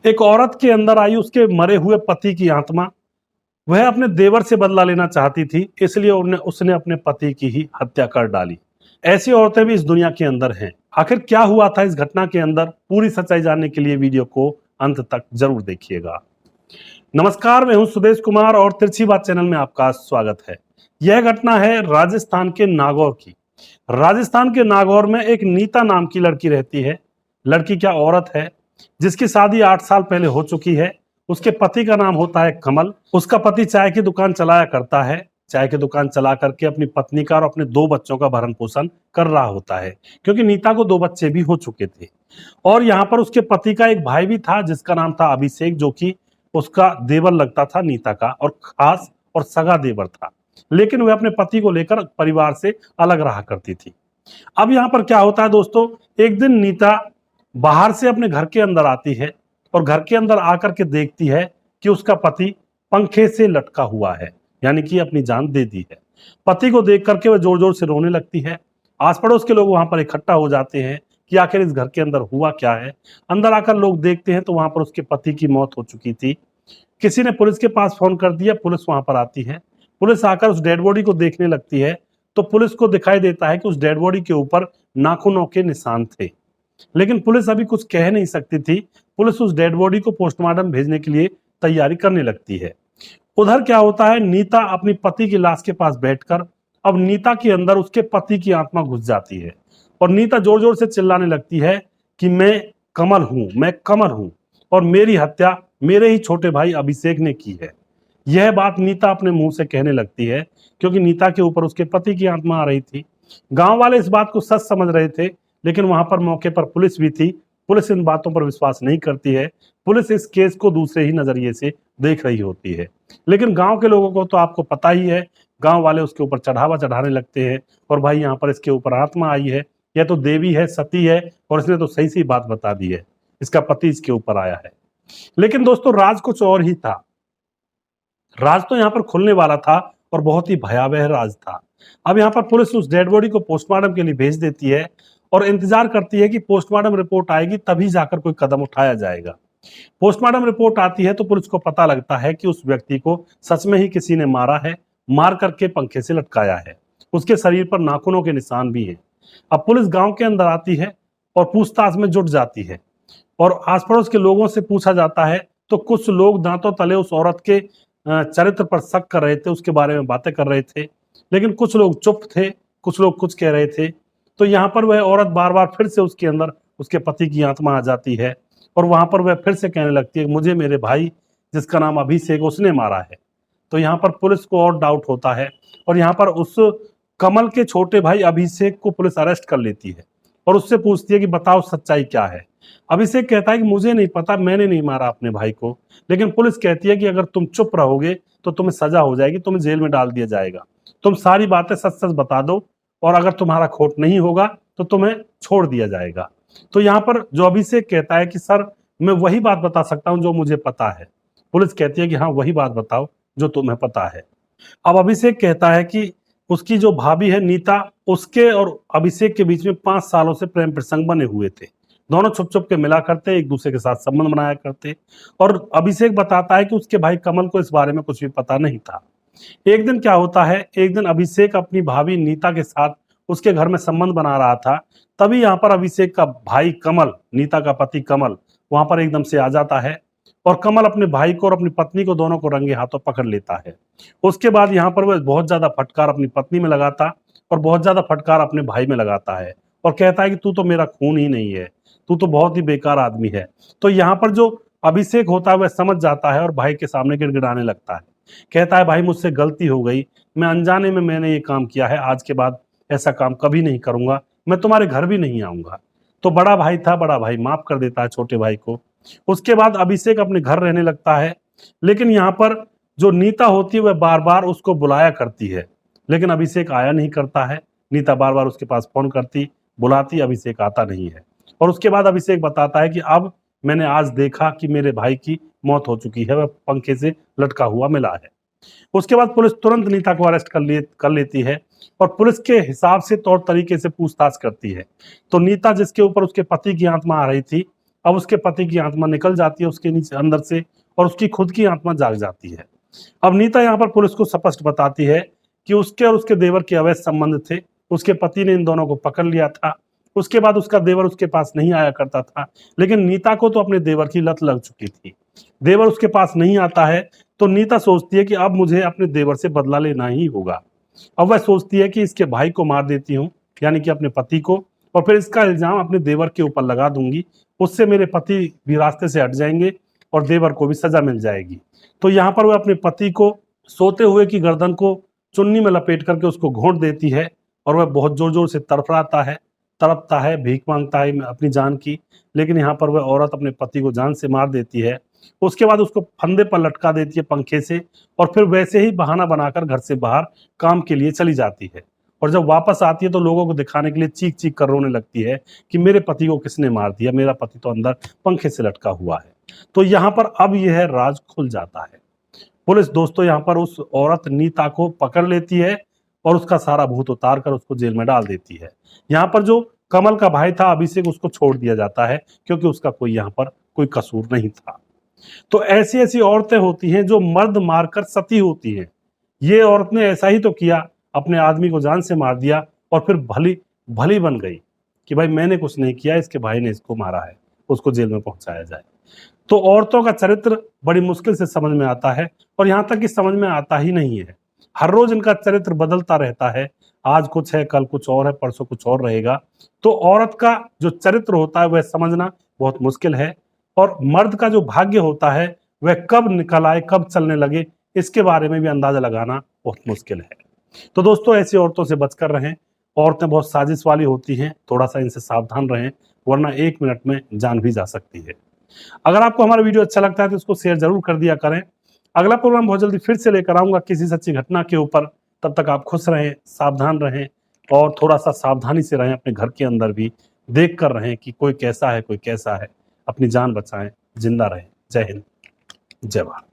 एक औरत के अंदर आई उसके मरे हुए पति की आत्मा। वह अपने देवर से बदला लेना चाहती थी, इसलिए उसने अपने पति की ही हत्या कर डाली। ऐसी औरतें भी इस दुनिया के अंदर हैं। आखिर क्या हुआ था इस घटना के अंदर, पूरी सच्चाई जानने के लिए वीडियो को अंत तक जरूर देखिएगा। नमस्कार, मैं हूं सुदेश कुमार और तिरछी बात चैनल में आपका स्वागत है। यह घटना है राजस्थान के नागौर की। राजस्थान के नागौर में एक नीता नाम की लड़की रहती है। लड़की क्या औरत है, जिसकी शादी 8 साल पहले हो चुकी है। उसके पति का नाम होता है कमल। उसका पति चाय की दुकान चलाया करता है। चाय की दुकान चला करके अपनी पत्नी का और अपने 2 बच्चों का भरण पोषण कर रहा होता है, क्योंकि नीता को 2 बच्चे भी हो चुके थे। और यहाँ पर उसके पति का एक भाई भी था जिसका नाम था अभिषेक, जो कि उसका देवर लगता था नीता का, और खास और सगा देवर था। लेकिन वह अपने पति को लेकर परिवार से अलग रहा करती थी। अब यहाँ पर क्या होता है दोस्तों, एक दिन नीता बाहर से अपने घर के अंदर आती है और घर के अंदर आकर के देखती है कि उसका पति पंखे से लटका हुआ है, यानी कि अपनी जान दे दी है। पति को देख करके वह जोर जोर से रोने लगती है। आस पड़ोस के लोग वहां पर इकट्ठा हो जाते हैं कि आखिर इस घर के अंदर हुआ क्या है। अंदर आकर लोग देखते हैं तो वहां पर उसके पति की मौत हो चुकी थी। किसी ने पुलिस के पास फोन कर दिया, पुलिस वहां पर आती है। पुलिस आकर उस डेड बॉडी को देखने लगती है तो पुलिस को दिखाई देता है कि उस डेड बॉडी के ऊपर नाखूनों के निशान थे। लेकिन पुलिस अभी कुछ कह नहीं सकती थी। पुलिस उस डेड बॉडी को पोस्टमार्टम भेजने के लिए तैयारी करने लगती है। उधर क्या होता है, नीता अपनी पति की लाश के पास बैठकर, अब नीता के अंदर उसके पति की आत्मा घुस जाती है और नीता जोर जोर से चिल्लाने लगती है कि मैं कमल हूं, मैं कमल हूं और मेरी हत्या मेरे ही छोटे भाई अभिषेक ने की है। यह बात नीता अपने मुंह से कहने लगती है, क्योंकि नीता के ऊपर उसके पति की आत्मा आ रही थी। गांव वाले इस बात को सच समझ रहे थे, लेकिन वहां पर मौके पर पुलिस भी थी। पुलिस इन बातों पर विश्वास नहीं करती है। पुलिस इस केस को दूसरे ही नजरिए से देख रही होती है। लेकिन गांव के लोगों को तो आपको पता ही है, गांव वाले उसके ऊपर चढ़ावा चढ़ाने लगते हैं और भाई यहाँ पर इसके ऊपर आत्मा आई है, यह तो देवी है, सती है और इसने तो सही सी बात बता दी है, इसका पति इसके ऊपर आया है। लेकिन दोस्तों, राज कुछ और ही था। राज तो यहाँ पर खुलने वाला था और बहुत ही भयावह राज था। अब यहाँ पर पुलिस उस डेड बॉडी को पोस्टमार्टम के लिए भेज देती है और इंतजार करती है कि पोस्टमार्टम रिपोर्ट आएगी तभी जाकर कोई कदम उठाया जाएगा। पोस्टमार्टम रिपोर्ट आती है तो पुलिस को पता लगता है कि उस व्यक्ति को सच में ही किसी ने मारा है, मार करके पंखे से लटकाया है। उसके शरीर पर नाखूनों के निशान भी हैं। अब पुलिस गांव के अंदर आती है और पूछताछ में जुट जाती है और आस पड़ोस के लोगों से पूछा जाता है तो कुछ लोग दांतों तले उस औरत के चरित्र पर शक कर रहे थे, उसके बारे में बातें कर रहे थे। लेकिन कुछ लोग चुप थे, कुछ लोग कुछ कह रहे थे। तो यहाँ पर वह औरत बार बार फिर से उसके अंदर उसके पति की आत्मा आ जाती है और वहां पर वह फिर से कहने लगती है, मुझे मेरे भाई जिसका नाम अभिषेक उसने मारा है। तो यहाँ पर पुलिस को और डाउट होता है और यहाँ पर उस कमल के छोटे भाई अभिषेक को पुलिस अरेस्ट कर लेती है और उससे पूछती है कि बताओ सच्चाई क्या है। अभिषेक कहता है कि मुझे नहीं पता, मैंने नहीं मारा अपने भाई को। लेकिन पुलिस कहती है कि अगर तुम चुप रहोगे तो तुम्हें सजा हो जाएगी, तुम्हें जेल में डाल दिया जाएगा। तुम सारी बातें सच सच बता दो और अगर तुम्हारा खोट नहीं होगा तो तुम्हें छोड़ दिया जाएगा। तो यहाँ पर जो अभिषेक कहता है कि सर, मैं वही बात बता सकता हूँ जो मुझे पता है। पुलिस कहती है कि हाँ, वही बात बताओ जो तुम्हें पता है। अब अभिषेक कहता है कि उसकी जो भाभी है नीता, उसके और अभिषेक के बीच में 5 सालों से प्रेम प्रसंग बने हुए थे। दोनों छुप छुप के मिला करते, एक दूसरे के साथ संबंध बनाया करते। और अभिषेक बताता है कि उसके भाई कमल को इस बारे में कुछ भी पता नहीं था। एक दिन क्या होता है, एक दिन अभिषेक अपनी भाभी नीता के साथ उसके घर में संबंध बना रहा था। तभी यहाँ पर अभिषेक का भाई कमल, नीता का पति कमल, वहां पर एकदम से आ जाता है और कमल अपने भाई को और अपनी पत्नी को दोनों को रंगे हाथों पकड़ लेता है। उसके बाद यहाँ पर वह बहुत ज्यादा फटकार अपनी पत्नी में लगाता और बहुत ज्यादा फटकार अपने भाई में लगाता है और कहता है कि तू तो मेरा खून ही नहीं है, तू तो बहुत ही बेकार आदमी है। तो यहाँ पर जो अभिषेक होता है वह समझ जाता है और भाई के सामने गिड़गिड़ाने लगता है। कहता है, भाई मुझसे गलती हो गई, मैं अनजाने में मैंने ये काम किया है, आज के बाद ऐसा काम कभी नहीं करूंगा, मैं तुम्हारे घर भी नहीं आऊंगा। तो बड़ा भाई था, बड़ा भाई माफ कर देता है छोटे भाई को। उसके बाद अभिषेक अपने घर रहने लगता है। लेकिन यहाँ पर जो नीता होती है वह बार बार उसको बुलाया करती है, लेकिन अभिषेक आया नहीं करता है। नीता बार बार उसके पास फोन करती, बुलाती, अभिषेक आता नहीं है। और उसके बाद अभिषेक बताता है कि अब मैंने आज देखा कि मेरे भाई की मौत हो चुकी है, वह पंखे से लटका हुआ मिला है। उसके बाद पुलिस तुरंत नीता को अरेस्ट कर लेती है और पुलिस के हिसाब से तौर तरीके से पूछताछ करती है। तो नीता, जिसके ऊपर उसके पति की आत्मा आ रही थी, अब उसके पति की आत्मा निकल जाती है उसके नीचे अंदर से, और उसकी खुद की आत्मा जाग जाती है। अब नीता यहाँ पर पुलिस को स्पष्ट बताती है कि उसके और उसके देवर के अवैध संबंध थे। उसके पति ने इन दोनों को पकड़ लिया था। उसके बाद उसका देवर उसके पास नहीं आया करता था, लेकिन नीता को तो अपने देवर की लत लग चुकी थी। देवर उसके पास नहीं आता है तो नीता सोचती है कि अब मुझे अपने देवर से बदला लेना ही होगा। अब वह सोचती है कि इसके भाई को मार देती हूँ, यानी कि अपने पति को, और फिर इसका इल्जाम अपने देवर के ऊपर लगा दूंगी। उससे मेरे पति भी रास्ते से हट जाएंगे और देवर को भी सजा मिल जाएगी। तो यहाँ पर वह अपने पति को सोते हुए की गर्दन को चुन्नी में लपेट करके उसको घोंट देती है, और वह बहुत जोर जोर से तड़फड़ाता है, तड़पता है, भीख मांगता है अपनी जान की। लेकिन यहाँ पर वह औरत अपने पति को जान से मार देती है। उसके बाद उसको फंदे पर लटका देती है पंखे से, और फिर वैसे ही बहाना बनाकर घर से बाहर काम के लिए चली जाती है। और जब वापस आती है तो लोगों को दिखाने के लिए चीख चीख कर रोने लगती है कि मेरे पति को किसने मार दिया, मेरा पति तो अंदर पंखे से लटका हुआ है। तो यहाँ पर अब यह राज खुल जाता है। पुलिस दोस्तों यहाँ पर उस औरत नीता को पकड़ लेती है और उसका सारा भूत उतार कर उसको जेल में डाल देती है। यहाँ पर जो कमल का भाई था अभिषेक, उसको छोड़ दिया जाता है क्योंकि उसका कोई यहाँ पर कोई कसूर नहीं था। तो ऐसी ऐसी औरतें होती हैं जो मर्द मारकर सती होती हैं। ये औरत ने ऐसा ही तो किया, अपने आदमी को जान से मार दिया और फिर भली भली बन गई कि भाई मैंने कुछ नहीं किया, इसके भाई ने इसको मारा है, उसको जेल में पहुंचाया जाए। तो औरतों का चरित्र बड़ी मुश्किल से समझ में आता है, और यहाँ तक कि समझ में आता ही नहीं है। हर रोज इनका चरित्र बदलता रहता है, आज कुछ है, कल कुछ और है, परसों कुछ और रहेगा। तो औरत का जो चरित्र होता है वह समझना बहुत मुश्किल है, और मर्द का जो भाग्य होता है वह कब निकल आए, कब चलने लगे, इसके बारे में भी अंदाजा लगाना बहुत मुश्किल है। तो दोस्तों ऐसी औरतों से बचकर रहें। औरतें बहुत साजिश वाली होती हैं, थोड़ा सा इनसे सावधान रहें, वरना 1 मिनट में जान भी जा सकती है। अगर आपको हमारा वीडियो अच्छा लगता है तो इसको शेयर जरूर कर दिया करें। अगला प्रोग्राम बहुत जल्दी फिर से लेकर आऊंगा किसी सच्ची घटना के ऊपर। तब तक आप खुश रहें, सावधान रहें, और थोड़ा सा सावधानी से रहें, अपने घर के अंदर भी देख कर रहें कि कोई कैसा है, कोई कैसा है। अपनी जान बचाएं, जिंदा रहें। जय हिंद, जय भारत।